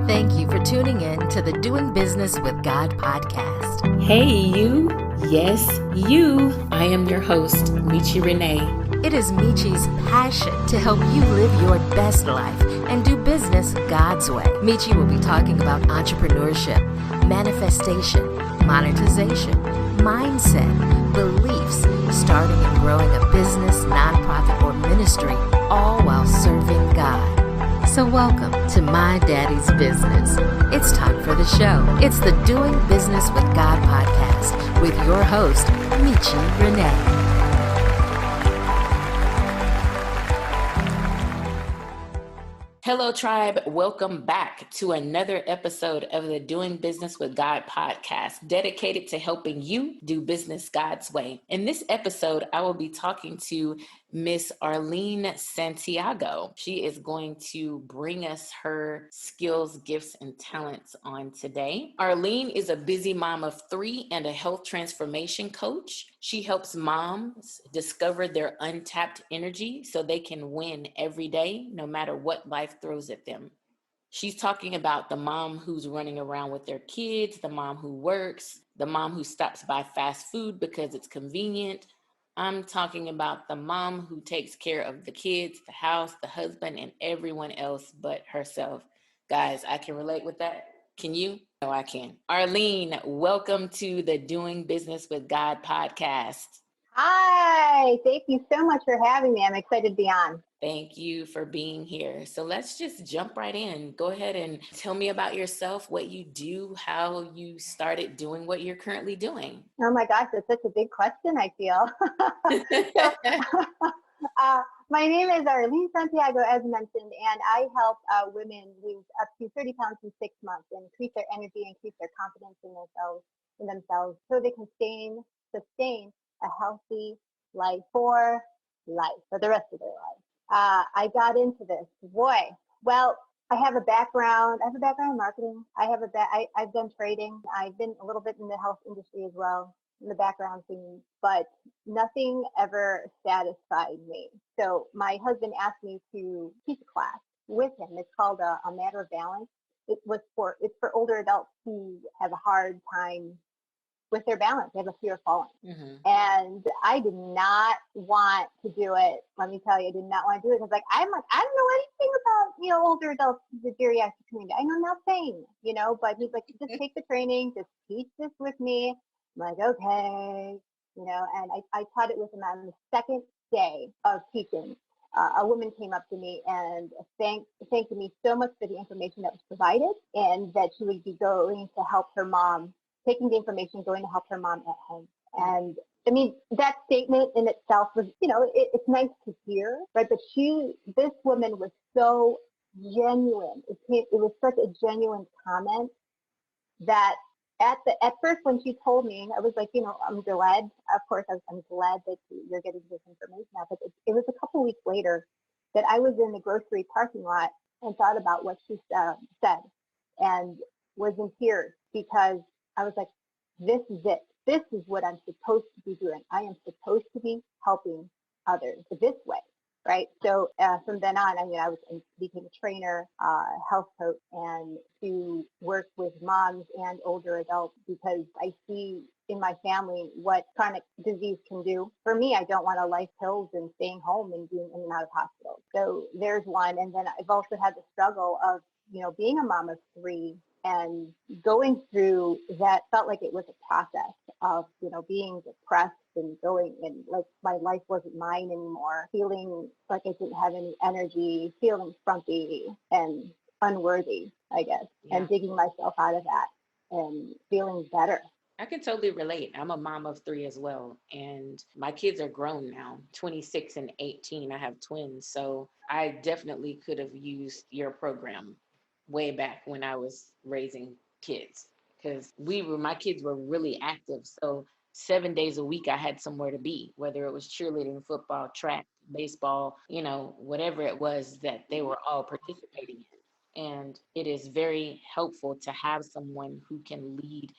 Thank you for tuning in to the Doing Business with God podcast. Hey, you. Yes, you. I am your host, Michi Renee. It is Michi's passion to help you live your best life and do business God's way. Michi will be talking about entrepreneurship, manifestation, monetization, mindset, beliefs, starting and growing a business, nonprofit, or ministry, all while serving God. So welcome to My Daddy's Business. It's time for the show. It's the Doing Business with God podcast with your host, Michi Renee. Hello, tribe. Welcome back to another episode of the Doing Business with God podcast, dedicated to helping you do business God's way. In this episode, I will be talking to Miss Arlene Santiago. She is going to bring us her skills, gifts, and talents on today. Arlene is a busy mom of 3 and a health transformation coach. She helps moms discover their untapped energy so they can win every day, no matter what life throws at them. She's talking about the mom who's running around with their kids, the mom who works, the mom who stops by fast food because it's convenient. I'm talking about the mom who takes care of the kids, the house, the husband, and everyone else but herself. Guys, I can relate with that. Can you? No, I can. Arlene, welcome to the Doing Business with God podcast. Hi, thank you so much for having me. I'm excited to be on. Thank you for being here. So let's just jump right in. Go ahead and tell me about yourself, what you do, how you started doing what you're currently doing. Oh my gosh, that's such a big question, I feel. My name is Arlene Santiago, as mentioned, and I help women lose up to 30 pounds in 6 months and increase their energy, increase their confidence in themselves so they can sustain a healthy life for the rest of their life. I got into this. Well, I have a background in marketing. I've done trading. I've been a little bit in the health industry as well, in the background scene, but nothing ever satisfied me. So my husband asked me to teach a class with him. It's called a Matter of Balance. It's for older adults who have a hard time with their balance. They have a fear of falling. Mm-hmm. And I did not want to do it. Let me tell you, I did not want to do it. Because I don't know anything about, older adults, the geriatric community. I know nothing, but he's like, just take the training, just teach this with me. I'm like, okay, and I taught it with him on the second day of teaching. A woman came up to me and thanked me so much for the information that was provided, and that she would be going to help her mom, taking the information, going to help her mom at home. And I mean, that statement in itself was, it's nice to hear, right? But this woman was so genuine. It was such a genuine comment that at first when she told me, I was like, I'm glad. Of course, I'm glad that you're getting this information out. But it was a couple weeks later that I was in the grocery parking lot and thought about what she said and was in tears, because I was like, this is it. This is what I'm supposed to be doing. I am supposed to be helping others this way, right? So from then on, I became a trainer, health coach, and to work with moms and older adults, because I see in my family what chronic disease can do. For me, I don't want to life pills and staying home and being in and out of hospitals. So there's one. And then I've also had the struggle of, being a mom of 3 and going through that. Felt like it was a process of, being depressed and going, and like my life wasn't mine anymore, feeling like I didn't have any energy, feeling frumpy and unworthy, I guess, and digging myself out of that and feeling better. I can totally relate. I'm a mom of 3 as well, and my kids are grown now, 26 and 18. I have twins, so I definitely could have used your program way back when I was raising kids, because my kids were really active. So 7 days a week I had somewhere to be, whether it was cheerleading, football, track, baseball, whatever it was that they were all participating in. And it is very helpful to have someone who can lead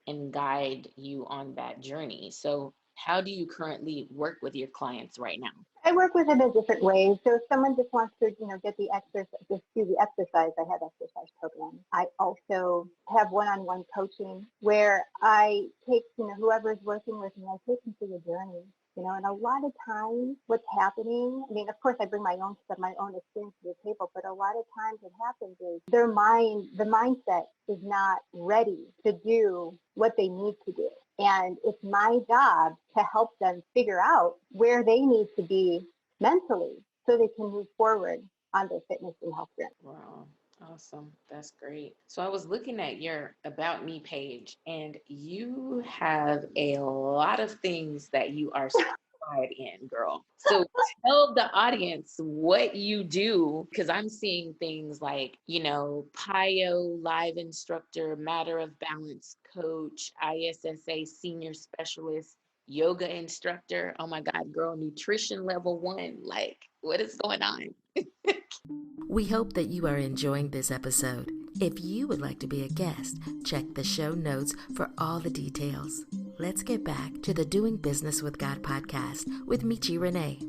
and guide you on that journey. So How do you currently work with your clients right now? I work with them in different ways. So if someone just wants to, get the exercise, just do the exercise, I have exercise programs. I also have one-on-one coaching where I take, whoever's working with me, I take them through the journey. And a lot of times what's happening, of course I bring my own stuff, my own experience to the table, but a lot of times what happens is the mindset is not ready to do what they need to do. And it's my job to help them figure out where they need to be mentally so they can move forward on their fitness and health journey. Wow. Awesome. That's great. So I was looking at your About Me page, and you have a lot of things that you are certified in, girl. So tell the audience what you do, because I'm seeing things like, PIO live instructor, Matter of Balance coach, ISSA senior specialist, yoga instructor. Oh my God, girl, nutrition level 1. Like, what is going on? We hope that you are enjoying this episode. If you would like to be a guest, check the show notes for all the details. Let's get back to the Doing Business with God podcast with Michi Renee.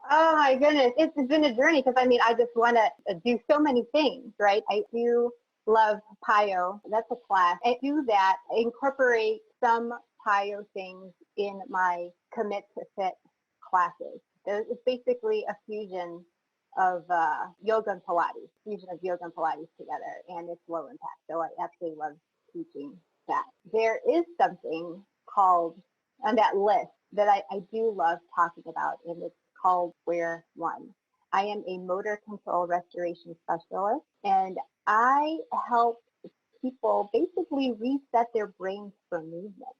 Oh my goodness, it's been a journey because I just want to do so many things, right? I do love PIO. That's a class. I do that. I incorporate some PIO things in my Commit to Fit classes. It's basically a fusion of yoga and Pilates, together, and it's low impact. So I absolutely love teaching that. There is something called on that list that I do love talking about, and it's called Square One. I am a motor control restoration specialist, and I help people basically reset their brains for movement.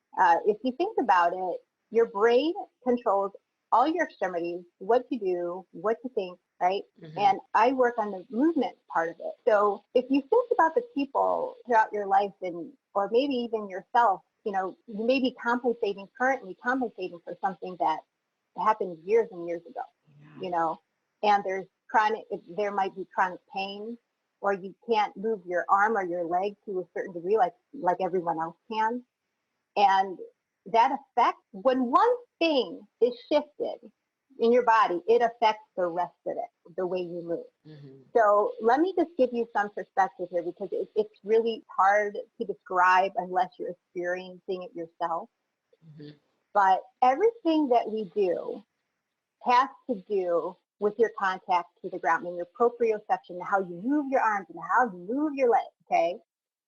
If you think about it, your brain controls all your extremities, what to do, what to think, right? Mm-hmm. And I work on the movement part of it. So if you think about the people throughout your life or maybe even yourself, you may be currently compensating for something that happened years and years ago, and there might be chronic pain, or you can't move your arm or your leg to a certain degree like everyone else can. And that affects, when one thing is shifted in your body, it affects the rest of it, the way you move. Mm-hmm. So let me just give you some perspective here, because it's really hard to describe unless you're experiencing it yourself. Mm-hmm. But everything that we do has to do with your contact to the ground, and your proprioception, how you move your arms and how you move your legs, okay?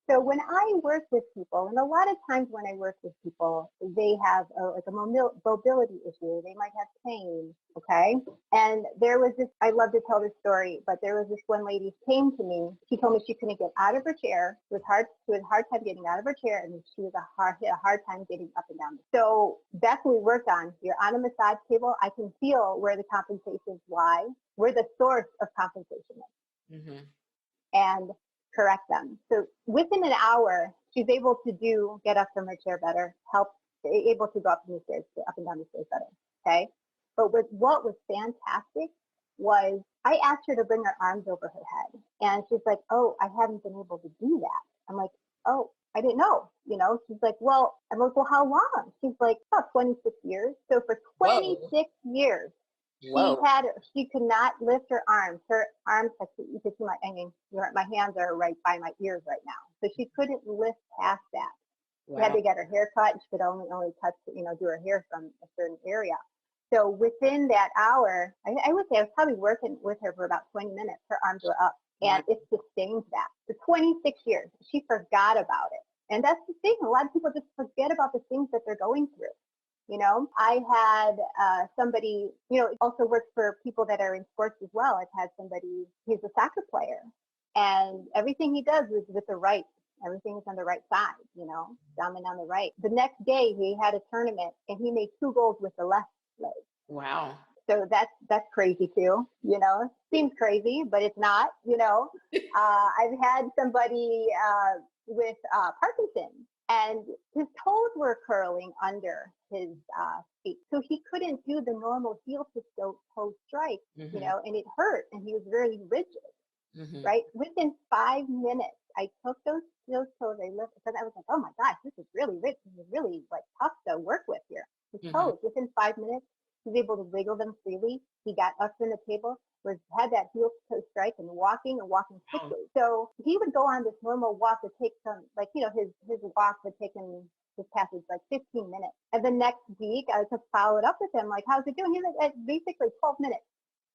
So when I work with people, and a lot of times when I work with people, they have a mobility issue. They might have pain, okay? And there was this, I love to tell this story, but there was this one lady who came to me. She told me she couldn't get out of her chair. She had a hard time getting out of her chair, and she had a hard time getting up and down. So that's what we worked on. You're on a massage table. I can feel where the compensations lie, where the source of compensation is. Mm-hmm. And correct them. So within an hour, she's able to get up from her chair better, able to go up and down the stairs better, okay? But what was fantastic was I asked her to bring her arms over her head, and she's like, oh, I haven't been able to do that. I'm like, oh, I didn't know, She's like, well, I'm like, well, how long? She's like, oh, 26 years. So for 26 years, she could not lift her arms. Her arms, you could see my hands are right by my ears right now. So she couldn't lift past that. Wow. She had to get her hair cut. She could only touch, do her hair from a certain area. So within that hour, I would say I was probably working with her for about 20 minutes. Her arms were up, and it sustained that. For 26 years, she forgot about it. And that's the thing. A lot of people just forget about the things that they're going through. I had somebody, also works for people that are in sports as well. I've had somebody, he's a soccer player, and everything he does is with the right. Everything is on the right side, down and on the right. The next day he had a tournament, and he made 2 goals with the left leg. Wow. So that's crazy too, seems crazy, but it's not, I've had somebody with Parkinson's, and his toes were curling under his feet. So he couldn't do the normal heel to toe strike, mm-hmm. And it hurt, and he was very rigid, mm-hmm. right? Within 5 minutes, I took those toes. I looked because I was like, oh my gosh, this is really rich. This is really like tough to work with here. His Hmm. toes, within 5 minutes, he was able to wiggle them freely. He got up from the table, was had that heel toe strike and walking Wow. quickly. So he would go on this normal walk that takes some, like, his walk would take him his passage like 15 minutes. And the next week, I just followed up with him, like, how's it doing? He's like, at basically 12 minutes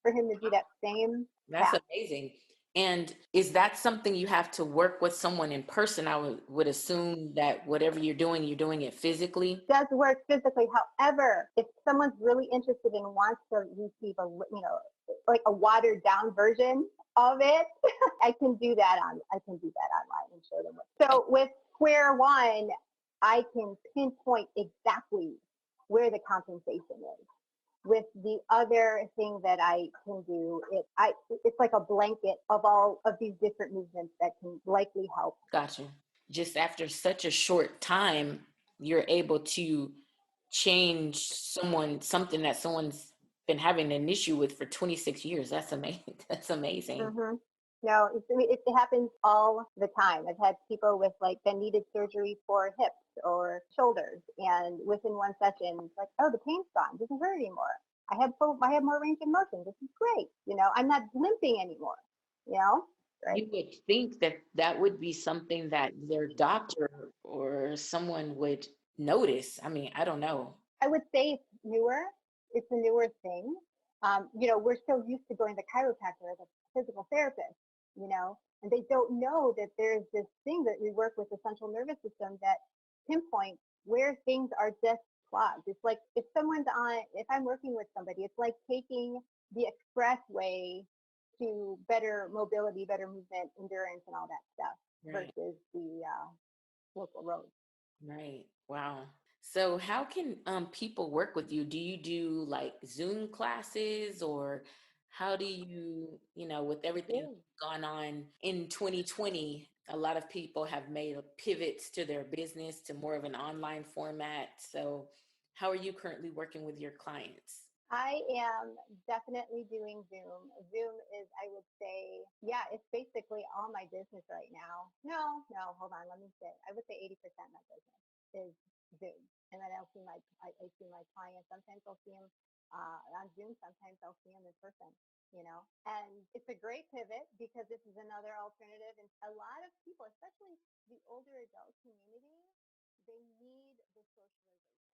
for him to do that same That's task. amazing. And is that something you have to work with someone in person? I would assume that whatever you're doing it physically. Does work physically. However, if someone's really interested and wants to receive like a watered down version of it, I can do that online and show them. So with Square One, I can pinpoint exactly where the compensation is. With the other thing that I can do, it's like a blanket of all of these different movements that can likely help. Gotcha. Just after such a short time, you're able to change something that someone's been having an issue with for 26 years. That's amazing. That's amazing. Hmm. No, it happens all the time. I've had people with like that needed surgery for hips or shoulders, and within one session, it's like, oh, the pain's gone. Doesn't hurt anymore. I have more range of motion. This is great. I'm not limping anymore. Right? You would think that that would be something that their doctor or someone would notice. I mean, I don't know. I would say it's newer. It's a newer thing. We're so used to going to chiropractor as a physical therapist, and they don't know that there's this thing that we work with the central nervous system that pinpoints where things are just clogged. It's like if I'm working with somebody, it's like taking the expressway to better mobility, better movement, endurance, and all that stuff Right. versus the local roads. Right. Wow. So how can people work with you? Do you do like Zoom classes, or how do with everything Yeah. gone on in 2020, a lot of people have made pivots to their business to more of an online format. So how are you currently working with your clients? I am definitely doing Zoom. Zoom is, I would say, yeah, it's basically all my business right now. No, hold on, let me say, I would say 80% of my business is Zoom. And then I see my clients. Sometimes I'll see them on Zoom. Sometimes I'll see them in person. And it's a great pivot because this is another alternative. And a lot of people, especially the older adult community, they need the socialization.